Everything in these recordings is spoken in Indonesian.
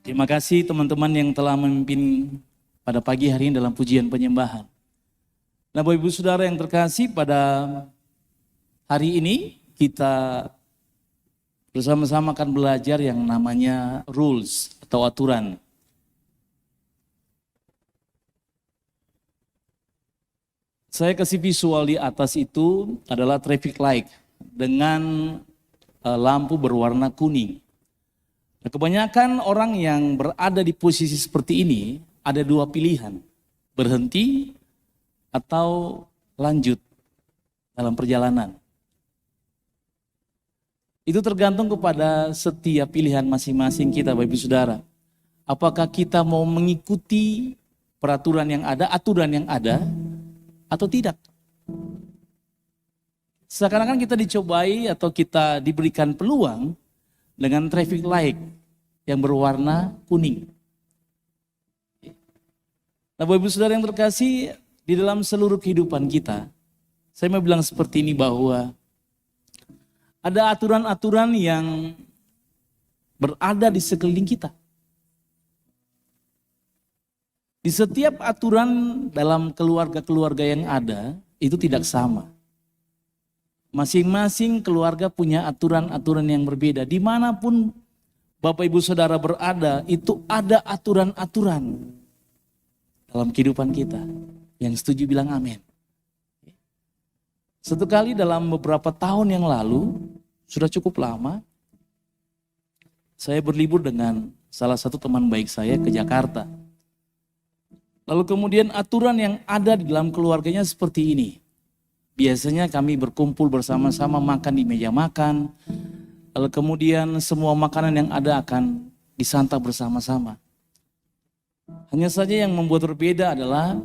Terima kasih teman-teman yang telah memimpin pada pagi hari ini dalam pujian penyembahan. Nah, Bapak Ibu Saudara yang terkasih, pada hari ini kita bersama-sama akan belajar yang namanya rules atau aturan. Saya kasih visual di atas itu adalah traffic light dengan lampu berwarna kuning. Nah, kebanyakan orang yang berada di posisi seperti ini ada dua pilihan, berhenti atau lanjut dalam perjalanan. Itu tergantung kepada setiap pilihan masing-masing kita, Bapak Ibu Saudara. Apakah kita mau mengikuti peraturan yang ada, aturan yang ada, atau tidak. Seakan-akan kita dicobai atau kita diberikan peluang dengan traffic light yang berwarna kuning. Nah, Bapak Ibu Saudara yang terkasih, di dalam seluruh kehidupan kita, saya mau bilang seperti ini bahwa ada aturan-aturan yang berada di sekeliling kita. Di setiap aturan dalam keluarga-keluarga yang ada, itu tidak sama. Masing-masing keluarga punya aturan-aturan yang berbeda. Dimanapun Bapak Ibu Saudara berada, itu ada aturan-aturan dalam kehidupan kita. Yang setuju bilang amin. Satu kali dalam beberapa tahun yang lalu, sudah cukup lama, saya berlibur dengan salah satu teman baik saya ke Jakarta. Lalu kemudian aturan yang ada di dalam keluarganya seperti ini. Biasanya kami berkumpul bersama-sama makan di meja makan. Lalu kemudian semua makanan yang ada akan disantap bersama-sama. Hanya saja yang membuat berbeda adalah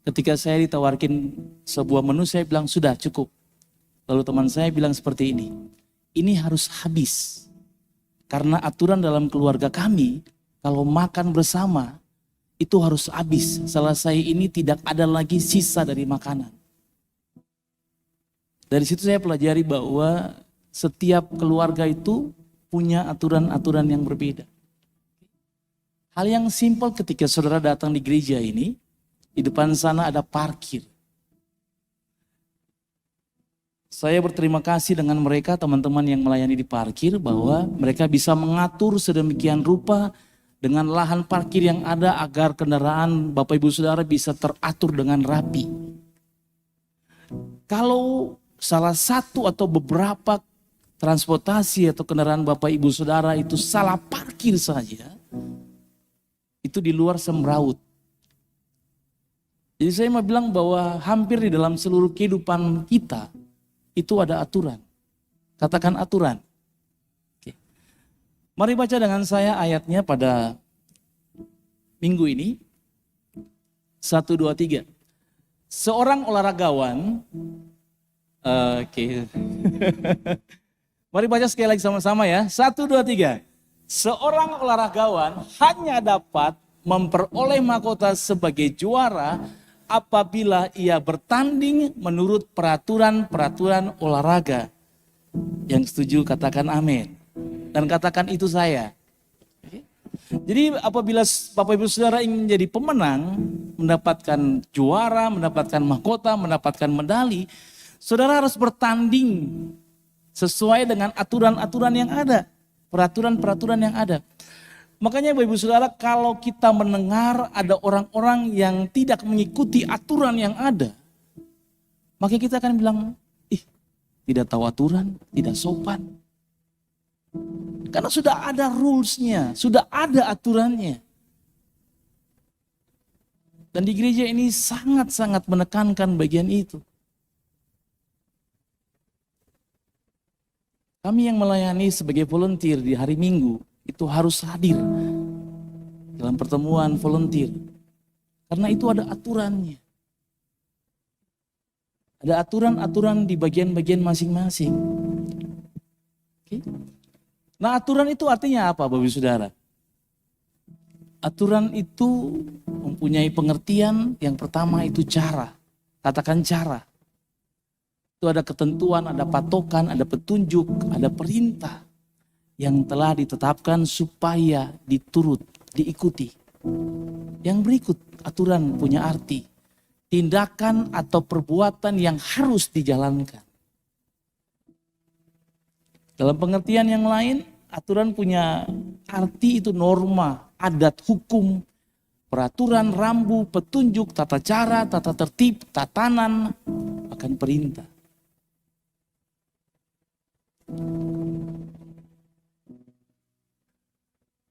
ketika saya ditawarkan sebuah menu, saya bilang sudah cukup. Lalu teman saya bilang seperti ini harus habis. Karena aturan dalam keluarga kami, kalau makan bersama, itu harus habis. Selesai ini tidak ada lagi sisa dari makanan. Dari situ saya pelajari bahwa setiap keluarga itu punya aturan-aturan yang berbeda. Hal yang simpel ketika saudara datang di gereja ini, di depan sana ada parkir. Saya berterima kasih dengan mereka, teman-teman yang melayani di parkir, bahwa mereka bisa mengatur sedemikian rupa dengan lahan parkir yang ada agar kendaraan Bapak Ibu Saudara bisa teratur dengan rapi. Kalau salah satu atau beberapa transportasi atau kendaraan Bapak Ibu Saudara itu salah parkir saja, itu di luar semraut. Jadi saya mau bilang bahwa hampir di dalam seluruh kehidupan kita itu ada aturan. Katakan aturan. Oke. Mari baca dengan saya ayatnya pada minggu ini. 1, 2, 3. Seorang olahragawan. Oke. Mari baca sekali lagi sama-sama ya. 1, 2, 3. Seorang olahragawan hanya dapat memperoleh mahkota sebagai juara apabila ia bertanding menurut peraturan-peraturan olahraga. Yang setuju katakan amin. Dan katakan itu saya. Jadi apabila Bapak Ibu Saudara ingin menjadi pemenang, mendapatkan juara, mendapatkan mahkota, mendapatkan medali, saudara harus bertanding sesuai dengan aturan-aturan yang ada. Peraturan-peraturan yang ada. Makanya Bapak Ibu Saudara, kalau kita mendengar ada orang-orang yang tidak mengikuti aturan yang ada, maka kita akan bilang, tidak tahu aturan, tidak sopan. Karena sudah ada rules-nya, sudah ada aturannya. Dan di gereja ini sangat-sangat menekankan bagian itu. Kami yang melayani sebagai volunteer di hari Minggu, itu harus hadir dalam pertemuan volunteer. Karena itu ada aturannya. Ada aturan-aturan di bagian-bagian masing-masing. Oke. Nah, aturan itu artinya apa, Bapak Ibu Saudara? Aturan itu mempunyai pengertian, yang pertama itu cara. Katakan cara. Itu ada ketentuan, ada patokan, ada petunjuk, ada perintah yang telah ditetapkan supaya diturut diikuti. Yang berikut aturan punya arti. Tindakan atau perbuatan yang harus dijalankan. Dalam pengertian yang lain, aturan punya arti itu norma, adat, hukum, peraturan, rambu, petunjuk, tata cara, tata tertib, tatanan, bahkan perintah.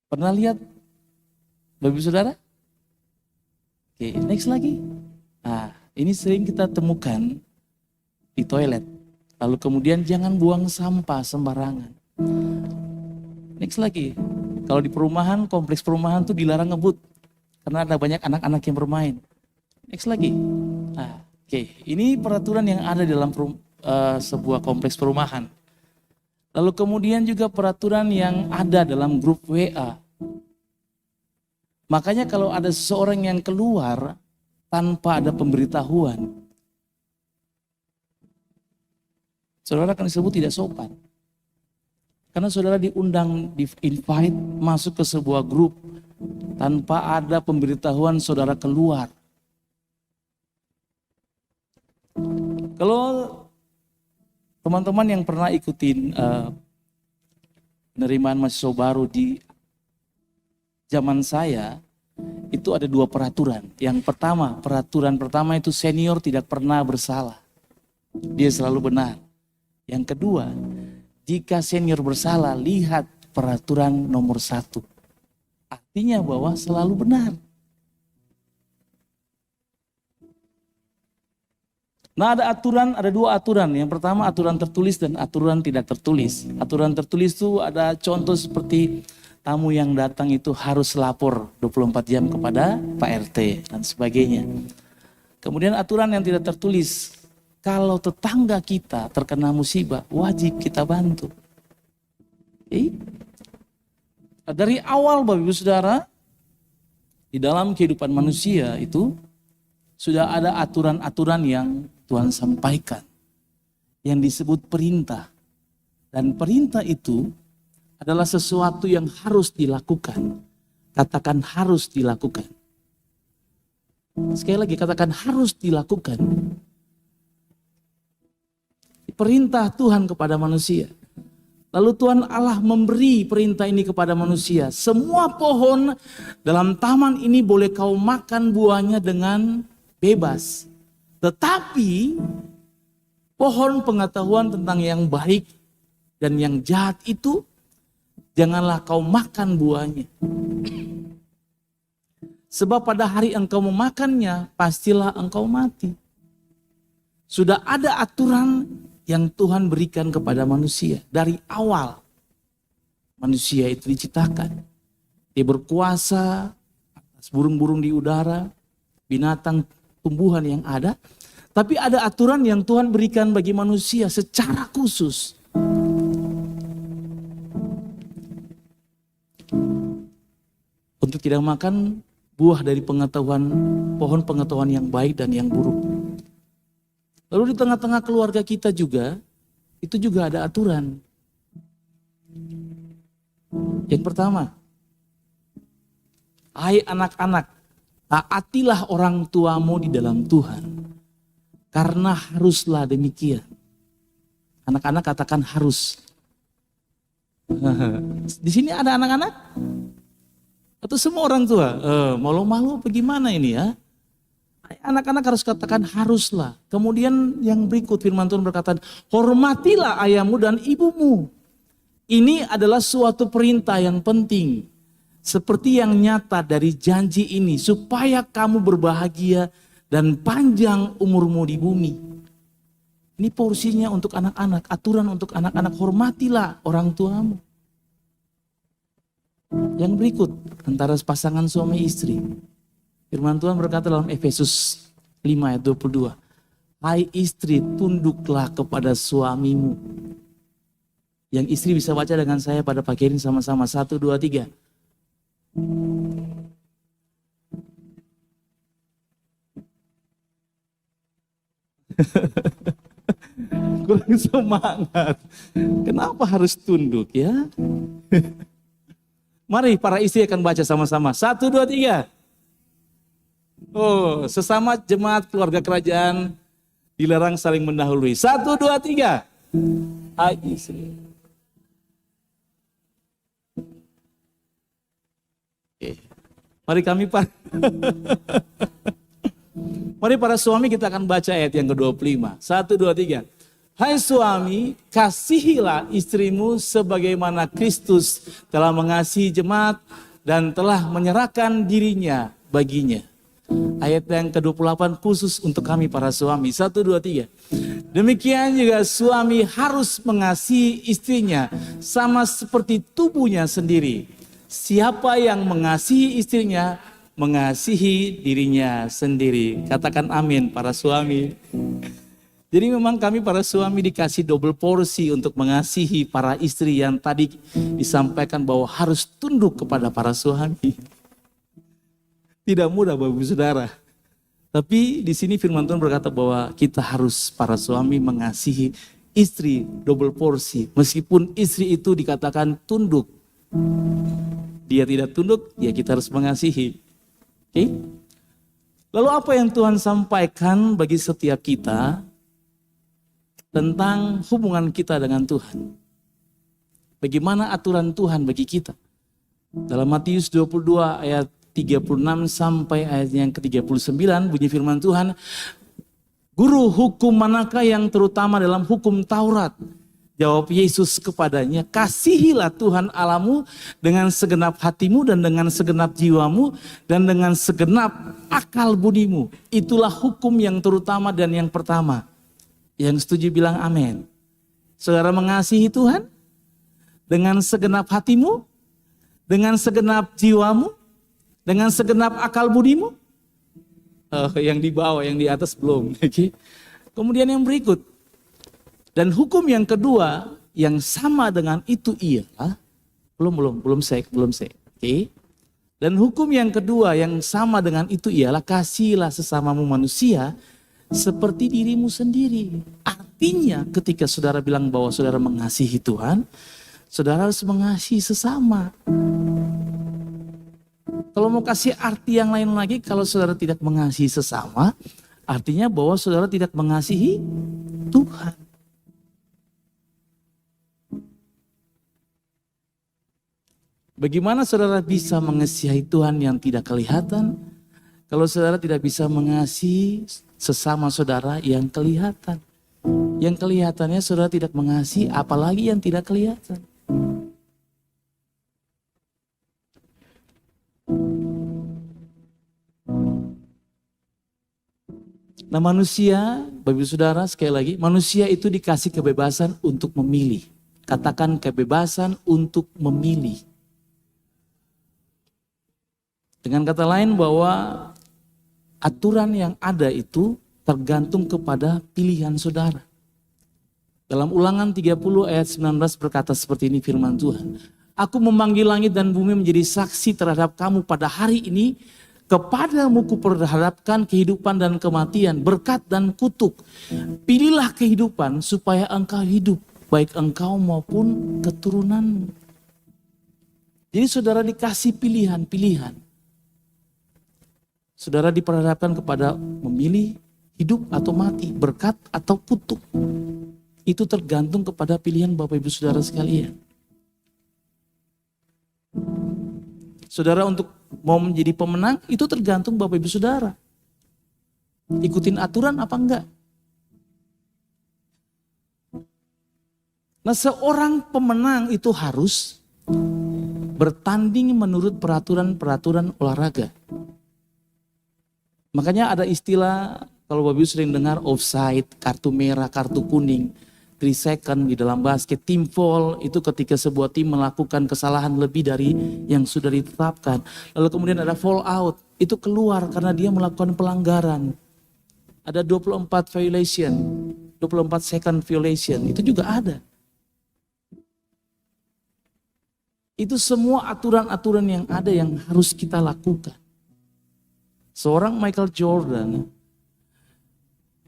Pernah lihat Bapak Saudara? Oke, next lagi. Nah, ini sering kita temukan di toilet. Lalu kemudian jangan buang sampah sembarangan. Next lagi. Kalau di perumahan, kompleks perumahan tuh dilarang ngebut. Karena ada banyak anak-anak yang bermain. Next lagi. Nah, oke, ini peraturan yang ada dalam sebuah kompleks perumahan. Lalu kemudian juga peraturan yang ada dalam grup WA. Makanya kalau ada seseorang yang keluar tanpa ada pemberitahuan, saudara akan disebut tidak sopan. Karena saudara diundang, di-invite masuk ke sebuah grup tanpa ada pemberitahuan saudara keluar. Kalau teman-teman yang pernah ikutin penerimaan mahasiswa baru di zaman saya, itu ada 2 peraturan. Yang pertama, peraturan pertama itu senior tidak pernah bersalah. Dia selalu benar. Yang kedua, jika senior bersalah, lihat peraturan nomor 1. Artinya bahwa selalu benar. Nah, ada 2 aturan. Yang pertama aturan tertulis dan aturan tidak tertulis. Aturan tertulis itu ada contoh seperti tamu yang datang itu harus lapor 24 jam kepada Pak RT dan sebagainya. Kemudian aturan yang tidak tertulis, kalau tetangga kita terkena musibah, wajib kita bantu. Dari awal Bapak Ibu Saudara, di dalam kehidupan manusia itu sudah ada aturan-aturan yang Tuhan sampaikan, yang disebut perintah. Dan perintah itu adalah sesuatu yang harus dilakukan. Katakan harus dilakukan. Sekali lagi katakan harus dilakukan. Perintah Tuhan kepada manusia. Lalu Tuhan Allah memberi perintah ini kepada manusia. Semua pohon dalam taman ini boleh kau makan buahnya dengan bebas. Tetapi pohon pengetahuan tentang yang baik dan yang jahat itu janganlah kau makan buahnya. Sebab pada hari engkau memakannya, pastilah engkau mati. Sudah ada aturan yang Tuhan berikan kepada manusia. Dari awal manusia itu diciptakan. Dia berkuasa atas burung-burung di udara, binatang, tumbuhan yang ada. Tapi ada aturan yang Tuhan berikan bagi manusia secara khusus. Untuk tidak makan buah dari pohon pengetahuan yang baik dan yang buruk. Lalu di tengah-tengah keluarga kita juga, itu juga ada aturan. Yang pertama, hai anak-anak, taatilah orang tuamu di dalam Tuhan. Karena haruslah demikian. Anak-anak katakan harus. Di sini ada anak-anak? Atau semua orang tua? Malu-malu bagaimana ini ya? Anak-anak harus katakan haruslah. Kemudian yang berikut firman Tuhan berkata, hormatilah ayahmu dan ibumu. Ini adalah suatu perintah yang penting. Seperti yang nyata dari janji ini, supaya kamu berbahagia dan panjang umurmu di bumi. Ini porsinya untuk anak-anak, aturan untuk anak-anak, hormatilah orang tuamu. Yang berikut, antara pasangan suami istri. Firman Tuhan berkata dalam Efesus 5 ayat 22. Hai istri, tunduklah kepada suamimu. Yang istri bisa baca dengan saya pada pagi ini sama-sama. 1, 2, 3. Kurang semangat. Kenapa harus tunduk ya? Mari para istri akan baca sama-sama. 1, 2, 3. Oh, sesama jemaat keluarga kerajaan dilarang saling mendahului. 1, 2, 3. Hai istri. Oke. Mari kami Mari para suami kita akan baca ayat yang ke-25. 1, 2, 3. Hai suami, kasihilah istrimu sebagaimana Kristus telah mengasihi jemaat dan telah menyerahkan dirinya baginya. Ayat yang ke-28 khusus untuk kami para suami. 1, 2, 3. Demikian juga suami harus mengasihi istrinya sama seperti tubuhnya sendiri. Siapa yang mengasihi istrinya, mengasihi dirinya sendiri. Katakan amin para suami. Jadi memang kami para suami dikasih double porsi untuk mengasihi para istri yang tadi disampaikan bahwa harus tunduk kepada para suami. Tidak mudah Bapak Ibu Saudara. Tapi di sini firman Tuhan berkata bahwa kita harus para suami mengasihi istri double porsi. Meskipun istri itu dikatakan tunduk. Dia tidak tunduk, ya kita harus mengasihi. Oke? Lalu apa yang Tuhan sampaikan bagi setiap kita tentang hubungan kita dengan Tuhan? Bagaimana aturan Tuhan bagi kita? Dalam Matius 22 ayat 36 sampai ayat yang ke-39 bunyi firman Tuhan, Guru, hukum manakah yang terutama dalam hukum Taurat? Jawab Yesus kepadanya, kasihilah Tuhan Allahmu dengan segenap hatimu dan dengan segenap jiwamu dan dengan segenap akal budimu. Itulah hukum yang terutama dan yang pertama. Yang setuju bilang amin. Saudara mengasihi Tuhan dengan segenap hatimu, dengan segenap jiwamu, dengan segenap akal budimu. Yang di bawah, yang di atas belum. Kemudian yang berikut. Dan hukum yang kedua yang sama dengan itu ialah belum saya. Oke. Dan hukum yang kedua yang sama dengan itu ialah kasihilah sesamamu manusia seperti dirimu sendiri. Artinya ketika saudara bilang bahwa saudara mengasihi Tuhan, saudara harus mengasihi sesama. Kalau mau kasih arti yang lain lagi, kalau saudara tidak mengasihi sesama, artinya bahwa saudara tidak mengasihi Tuhan. Bagaimana saudara bisa mengasihi Tuhan yang tidak kelihatan, kalau saudara tidak bisa mengasihi sesama saudara yang kelihatan? Yang kelihatannya saudara tidak mengasihi, apalagi yang tidak kelihatan. Nah manusia, Bapak Ibu Saudara sekali lagi, manusia itu dikasih kebebasan untuk memilih. Katakan kebebasan untuk memilih. Dengan kata lain bahwa aturan yang ada itu tergantung kepada pilihan saudara. Dalam Ulangan 30 ayat 19 berkata seperti ini firman Tuhan. Aku memanggil langit dan bumi menjadi saksi terhadap kamu pada hari ini. Kepadamu kuperhadapkan kehidupan dan kematian, berkat dan kutuk. Pilihlah kehidupan supaya engkau hidup, baik engkau maupun keturunanmu. Jadi saudara dikasih pilihan-pilihan. Saudara diperhadapkan kepada memilih hidup atau mati, berkat atau kutuk. Itu tergantung kepada pilihan Bapak Ibu Saudara sekalian. Saudara untuk mau menjadi pemenang itu tergantung Bapak Ibu Saudara. Ikutin aturan apa enggak? Nah seorang pemenang itu harus bertanding menurut peraturan-peraturan olahraga. Makanya ada istilah, kalau Bapak Ibu sering dengar offside, kartu merah, kartu kuning, 3 second di dalam basket, team foul itu ketika sebuah tim melakukan kesalahan lebih dari yang sudah ditetapkan. Lalu kemudian ada fall out, itu keluar karena dia melakukan pelanggaran. Ada 24 violation, 24 second violation, itu juga ada. Itu semua aturan-aturan yang ada yang harus kita lakukan. Seorang Michael Jordan,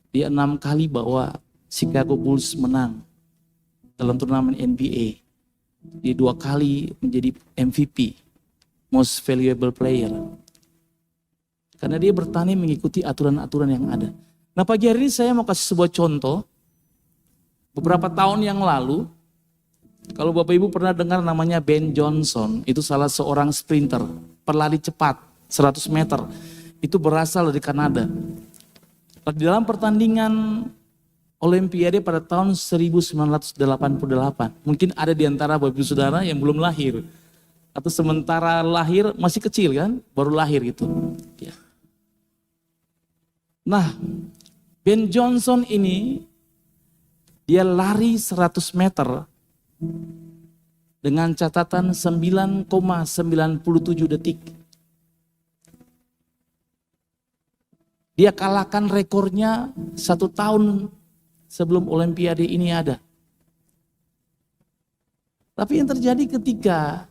dia 6 kali bawa Chicago Bulls menang dalam turnamen NBA. Dia 2 kali menjadi MVP. most valuable player. Karena dia bertani mengikuti aturan-aturan yang ada. Nah pagi hari ini saya mau kasih sebuah contoh. Beberapa tahun yang lalu, kalau Bapak Ibu pernah dengar namanya Ben Johnson, itu salah seorang sprinter, pelari cepat, 100 meter. Itu berasal dari Kanada. Di dalam pertandingan Olimpiade pada tahun 1988, mungkin ada di antara Bapak Ibu Saudara yang belum lahir. Atau sementara lahir masih kecil kan, baru lahir gitu. Ya. Nah, Ben Johnson ini, dia lari 100 meter dengan catatan 9,97 detik. Dia kalahkan rekornya 1 tahun sebelum Olimpiade ini ada. Tapi yang terjadi ketika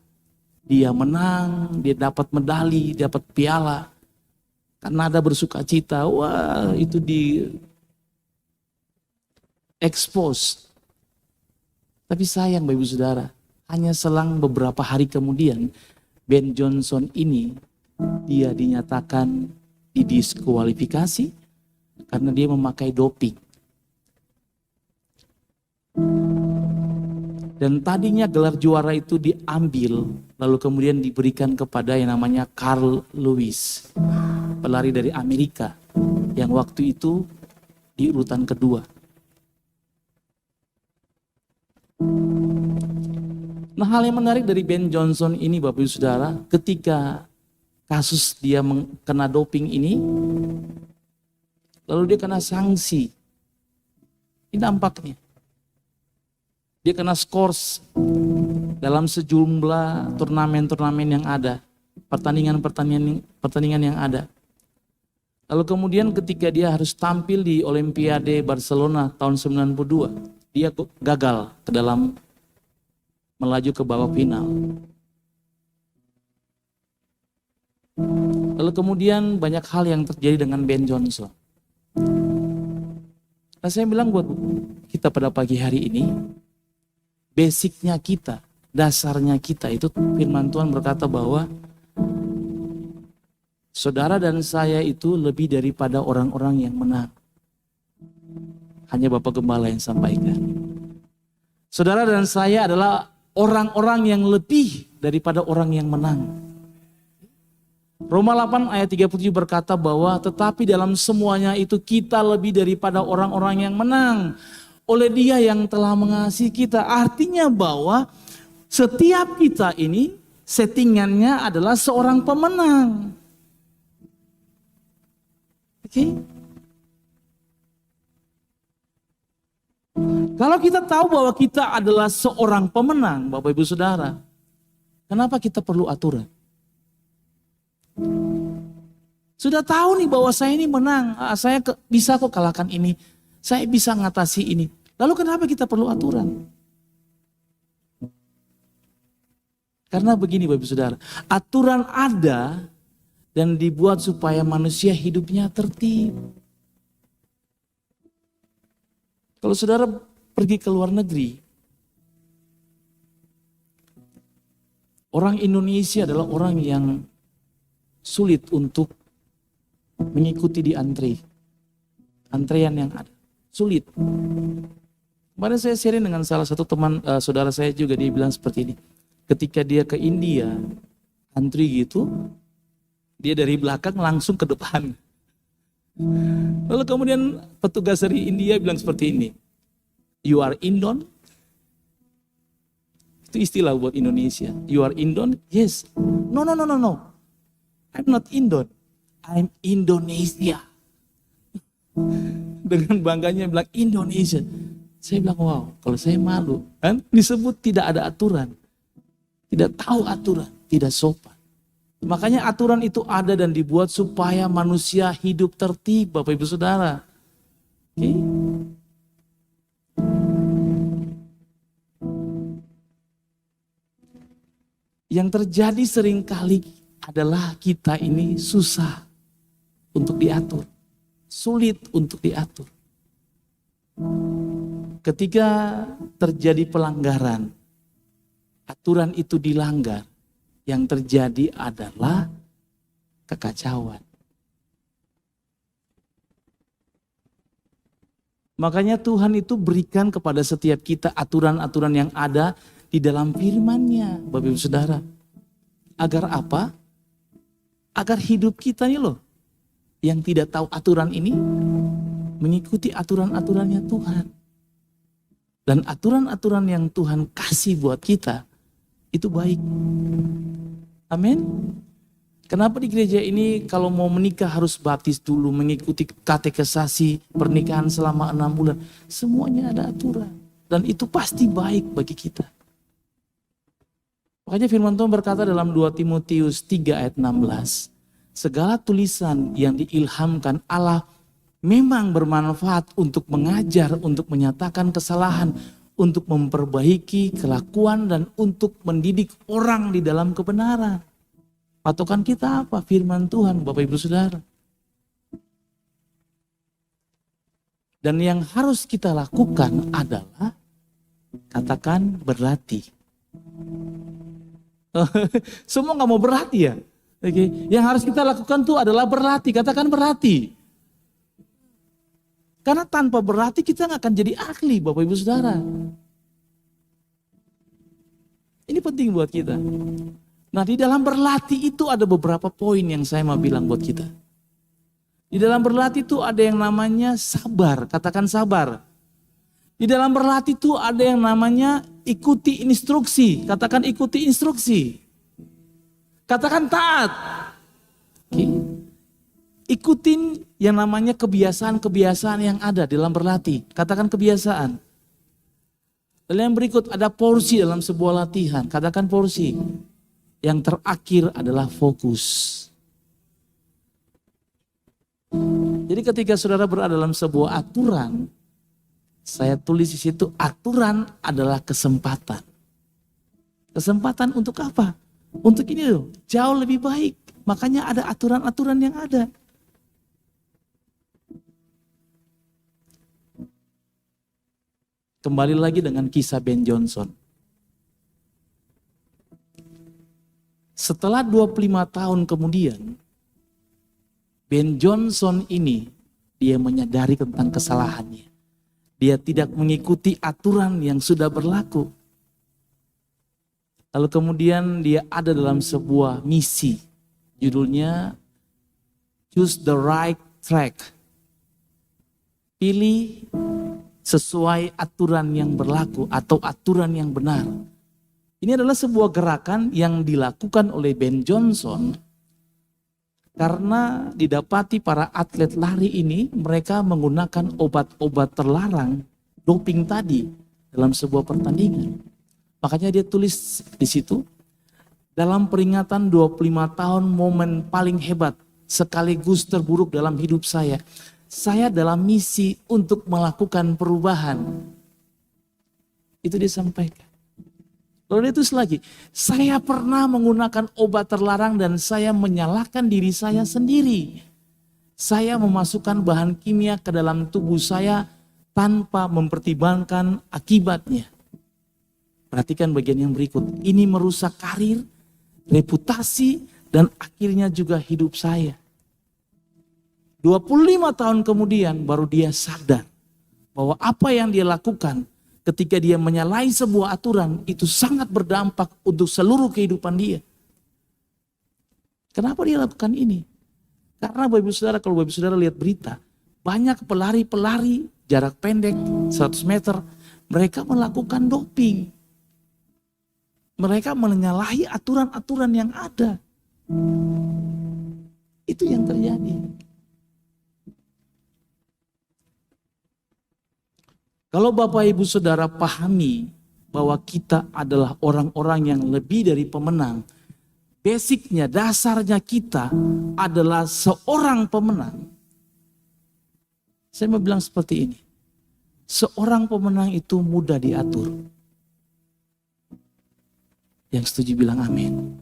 dia menang, dia dapat medali, dapat piala, Kanada bersuka cita, wah itu di expose. Tapi sayang Bapak Ibu Saudara, hanya selang beberapa hari kemudian Ben Johnson ini dia dinyatakan didiskualifikasi karena dia memakai doping. Dan tadinya gelar juara itu diambil lalu kemudian diberikan kepada yang namanya Carl Lewis, pelari dari Amerika yang waktu itu di urutan kedua. Nah hal yang menarik dari Ben Johnson ini Bapak Ibu Saudara, ketika kasus dia kena doping ini, lalu dia kena sanksi. Ini dampaknya. Dia kena skors dalam sejumlah turnamen-turnamen yang ada, pertandingan yang ada. Lalu kemudian ketika dia harus tampil di Olimpiade Barcelona tahun 92, dia gagal ke dalam melaju ke babak final. Lalu kemudian banyak hal yang terjadi dengan Ben Johnson. Nah saya bilang buat kita pada pagi hari ini, basicnya kita, dasarnya kita itu firman Tuhan berkata bahwa saudara dan saya itu lebih daripada orang-orang yang menang. Hanya Bapak Gembala yang sampaikan. Saudara dan saya adalah orang-orang yang lebih daripada orang yang menang. Roma 8 ayat 37 berkata bahwa tetapi dalam semuanya itu kita lebih daripada orang-orang yang menang. Oleh Dia yang telah mengasihi kita. Artinya bahwa setiap kita ini settingannya adalah seorang pemenang. Oke? Kalau kita tahu bahwa kita adalah seorang pemenang, Bapak Ibu Saudara, kenapa kita perlu aturan? Sudah tahu nih bahwa saya ini menang, saya bisa kok kalahkan ini, saya bisa ngatasi ini. Lalu kenapa kita perlu aturan? Karena begini Bapak Ibu Saudara, aturan ada dan dibuat supaya manusia hidupnya tertib. Kalau saudara pergi ke luar negeri, orang Indonesia adalah orang yang sulit untuk mengikuti di antrean yang ada. Sulit. Kemarin saya sharing dengan salah satu teman saudara saya juga, dia bilang seperti ini. Ketika dia ke India, antri gitu, dia dari belakang langsung ke depan. Lalu kemudian petugas dari India bilang seperti ini, you are Indon? Itu istilah buat Indonesia. You are Indon? Yes. No. I'm not Indon. I'm Indonesia. Dengan bangganya bilang Indonesia. Saya bilang wow, kalau saya malu. Kan disebut tidak ada aturan. Tidak tahu aturan, tidak sopan. Makanya aturan itu ada dan dibuat supaya manusia hidup tertib, Bapak Ibu Saudara. Oke? Yang terjadi seringkali adalah kita ini susah untuk diatur. Sulit untuk diatur. Ketika terjadi pelanggaran, aturan itu dilanggar, yang terjadi adalah kekacauan. Makanya Tuhan itu berikan kepada setiap kita aturan-aturan yang ada di dalam firman-Nya, Bapak Ibu Saudara. Agar apa? Agar hidup kita nih loh, yang tidak tahu aturan ini, mengikuti aturan-aturannya Tuhan. Dan aturan-aturan yang Tuhan kasih buat kita, itu baik. Amin. Kenapa di gereja ini kalau mau menikah harus baptis dulu, mengikuti katekesasi pernikahan selama 6 bulan. Semuanya ada aturan. Dan itu pasti baik bagi kita. Makanya firman Tuhan berkata dalam 2 Timotius 3 ayat 16. Segala tulisan yang diilhamkan Allah memang bermanfaat untuk mengajar, untuk menyatakan kesalahan, untuk memperbaiki kelakuan, dan untuk mendidik orang di dalam kebenaran. Patokan kita apa? Firman Tuhan, Bapak Ibu Saudara. Dan yang harus kita lakukan adalah, katakan berlatih. Semua gak mau berlatih ya? Oke. Yang harus kita lakukan itu adalah berlatih, katakan berlatih. Karena tanpa berlatih kita gak akan jadi ahli, Bapak Ibu Saudara. Ini penting buat kita. Nah, di dalam berlatih itu ada beberapa poin yang saya mau bilang buat kita. Di dalam berlatih itu ada yang namanya sabar, katakan sabar. Di dalam berlatih itu ada yang namanya ikuti instruksi, katakan ikuti instruksi. Katakan taat. Oke. Ikutin yang namanya kebiasaan-kebiasaan yang ada dalam berlatih, katakan kebiasaan. Lalu yang berikut ada porsi dalam sebuah latihan, katakan porsi. Yang terakhir adalah fokus. Jadi ketika saudara berada dalam sebuah aturan, saya tulis di situ aturan adalah kesempatan. Kesempatan untuk apa? Untuk ini loh, jauh lebih baik. Makanya ada aturan-aturan yang ada. Kembali lagi dengan kisah Ben Johnson. Setelah 25 tahun kemudian, Ben Johnson ini, dia menyadari tentang kesalahannya. Dia tidak mengikuti aturan yang sudah berlaku. Lalu kemudian dia ada dalam sebuah misi. Judulnya, Choose the Right Track. Pilih sesuai aturan yang berlaku atau aturan yang benar. Ini adalah sebuah gerakan yang dilakukan oleh Ben Johnson karena didapati para atlet lari ini mereka menggunakan obat-obat terlarang, doping tadi dalam sebuah pertandingan. Makanya dia tulis di situ, dalam peringatan 25 tahun momen paling hebat sekaligus terburuk dalam hidup saya dalam misi untuk melakukan perubahan. Itu dia sampaikan. Lalu dia tulis lagi, saya pernah menggunakan obat terlarang dan saya menyalahkan diri saya sendiri. Saya memasukkan bahan kimia ke dalam tubuh saya tanpa mempertimbangkan akibatnya. Perhatikan bagian yang berikut, ini merusak karir, reputasi, dan akhirnya juga hidup saya. 25 tahun kemudian baru dia sadar bahwa apa yang dia lakukan ketika dia menyalahi sebuah aturan itu sangat berdampak untuk seluruh kehidupan dia. Kenapa dia lakukan ini? Karena Bapak Ibu Saudara, kalau Bapak Ibu Saudara lihat berita, banyak pelari-pelari jarak pendek 100 meter, mereka melakukan doping. Mereka menyalahi aturan-aturan yang ada. Itu yang terjadi. Kalau Bapak Ibu Saudara pahami bahwa kita adalah orang-orang yang lebih dari pemenang, basicnya, dasarnya kita adalah seorang pemenang. Saya mau bilang seperti ini, seorang pemenang itu mudah diatur. Yang setuju bilang amin.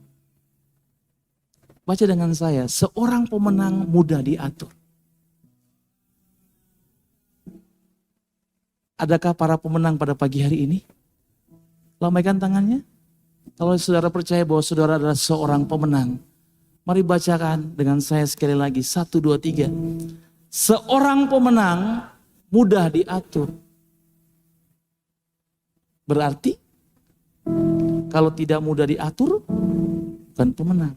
Baca dengan saya, seorang pemenang mudah diatur. Adakah para pemenang pada pagi hari ini? Lambaikan tangannya. Kalau saudara percaya bahwa saudara adalah seorang pemenang, mari bacakan dengan saya sekali lagi. 1, 2, 3. Seorang pemenang mudah diatur. Berarti kalau tidak mudah diatur, bukan pemenang.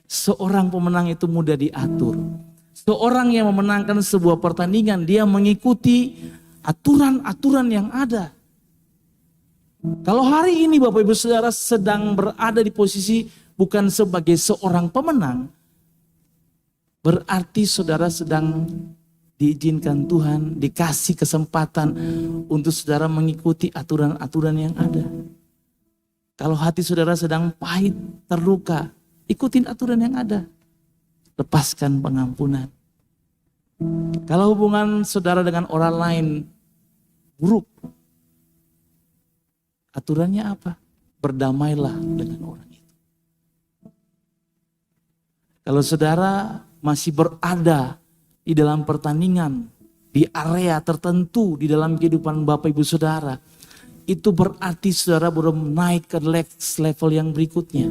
Seorang pemenang itu mudah diatur. Seorang yang memenangkan sebuah pertandingan, dia mengikuti aturan-aturan yang ada. Kalau hari ini Bapak Ibu Saudara sedang berada di posisi bukan sebagai seorang pemenang, berarti saudara sedang diizinkan Tuhan, dikasih kesempatan untuk saudara mengikuti aturan-aturan yang ada. Kalau hati saudara sedang pahit, terluka, ikutin aturan yang ada. Lepaskan pengampunan. Kalau hubungan saudara dengan orang lain buruk, aturannya apa? Berdamailah dengan orang itu. Kalau saudara masih berada di dalam pertandingan, di area tertentu di dalam kehidupan Bapak Ibu Saudara, itu berarti saudara belum naik ke next level yang berikutnya.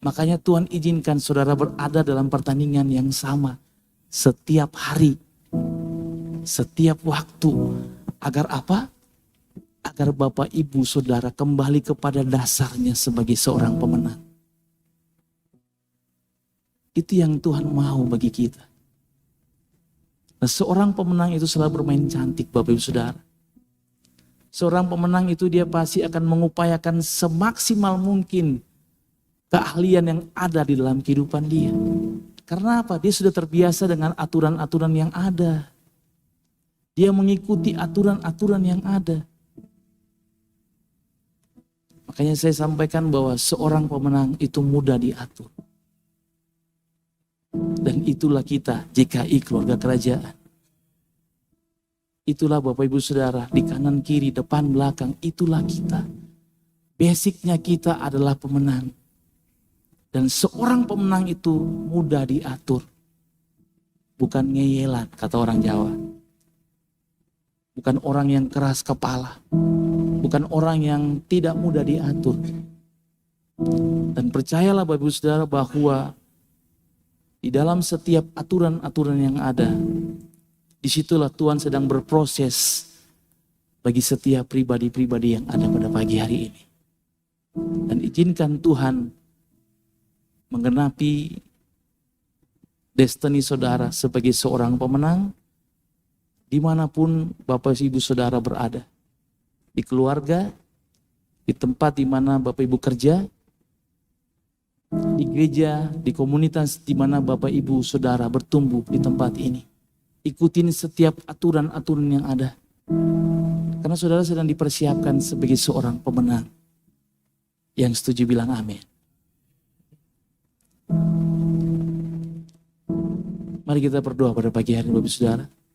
Makanya Tuhan izinkan saudara berada dalam pertandingan yang sama setiap hari, setiap waktu. Agar apa? Agar Bapak Ibu Saudara kembali kepada dasarnya sebagai seorang pemenang. Itu yang Tuhan mau bagi kita. Nah, seorang pemenang itu selalu bermain cantik Bapak Ibu Saudara. Seorang pemenang itu dia pasti akan mengupayakan semaksimal mungkin keahlian yang ada di dalam kehidupan dia. Karena apa? Dia sudah terbiasa dengan aturan-aturan yang ada. Dia mengikuti aturan-aturan yang ada. Makanya saya sampaikan bahwa seorang pemenang itu mudah diatur. Dan itulah kita JKI Keluarga Kerajaan. Itulah Bapak Ibu Saudara di kanan kiri depan belakang, itulah kita. Basicnya kita adalah pemenang. Dan seorang pemenang itu mudah diatur. Bukan ngeyelan kata orang Jawa. Bukan orang yang keras kepala. Bukan orang yang tidak mudah diatur. Dan percayalah Bapak Ibu Saudara bahwa di dalam setiap aturan-aturan yang ada, disitulah Tuhan sedang berproses bagi setiap pribadi-pribadi yang ada pada pagi hari ini. Dan izinkan Tuhan menggenapi destiny saudara sebagai seorang pemenang, dimanapun Bapak Ibu Saudara berada. Di keluarga, di tempat di mana Bapak Ibu kerja, di gereja, di komunitas di mana Bapak Ibu Saudara bertumbuh di tempat ini. Ikutin setiap aturan-aturan yang ada. Karena saudara sedang dipersiapkan sebagai seorang pemenang. Yang setuju bilang amin. Mari kita berdoa pada pagi hari ini Bapak Ibu Saudara.